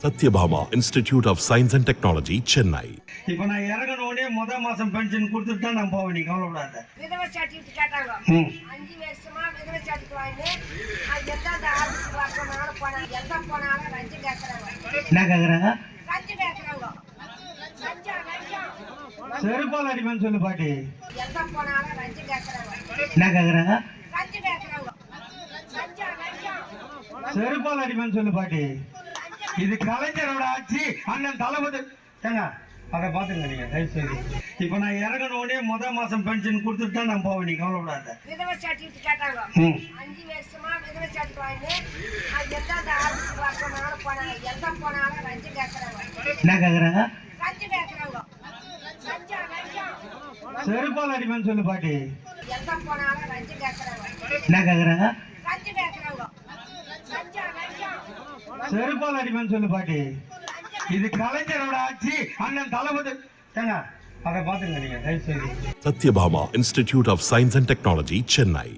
Satyabhama institute of science and technology, Chennai. இப்போ நான் இறங்கணுன்னே மாசம் பென்ஷன் கொடுத்துட்டு தான் நான் போவேன். நீ கவலைப்படாத. விதவை சர்டிஃபிகேட் கேட்டாங்க. 5 வருஷமா விதவை சர்டிஃபிகேட் வாங்கி எந்தெந்த ஆஃபீஸ் வரணும் போனா எங்க போனாலும் லஞ்சு கேட்கறாங்க. என்ன கேட்கறாங்க? லஞ்சு கேட்கறாங்க. செருப்பால் அடிப்பேன்னு சொல்லு பாட்டி. எங்க போனாலும் லஞ்சு கேட்கறாங்க. என்ன கேட்கறாங்க? லஞ்சு கேட்கறாங்க. செருப்பால் அடிப்பேன்னு சொல்லு பாட்டி. இது கலைஞரோட ஆட்சி. அண்ணன் தளபதி ஏங்க அதை பாத்துங்க நீங்க தயவு செய்து. இப்ப நான் இறங்கணுன்னே மாசம் பென்ஷன் கொடுத்துட்டு தான் நான் போவேன். நீ கவலைப்படாத. விதவை சர்டிஃபிகேட் கேட்டாங்க. 5 வருஷமா விதவை சர்டிஃபிகேட் வாங்கி எந்தெந்த ஆஃபீஸ் வரணும் போனா எங்க போனாலும் லஞ்சு கேட்கறாங்க. என்ன கேட்கறாங்க? லஞ்சு கேட்கறாங்க. செருப்பால் அடிப்பேன்னு சொல்லு பாட்டி. எங்க போனாலும் லஞ்சு கேட்கறாங்க. என்ன கேட்கறாங்க? லஞ்சு கேட்கறாங்க. செருப்பால் அடிப்பேன்னு சொல்லு பாட்டி. இது கலைஞரோட ஆட்சி. அண்ணன் தளபதி ஏங்க அதை பாத்துங்க நீங்க தயவு செய்து. Sathyabama institute of science and technology, Chennai.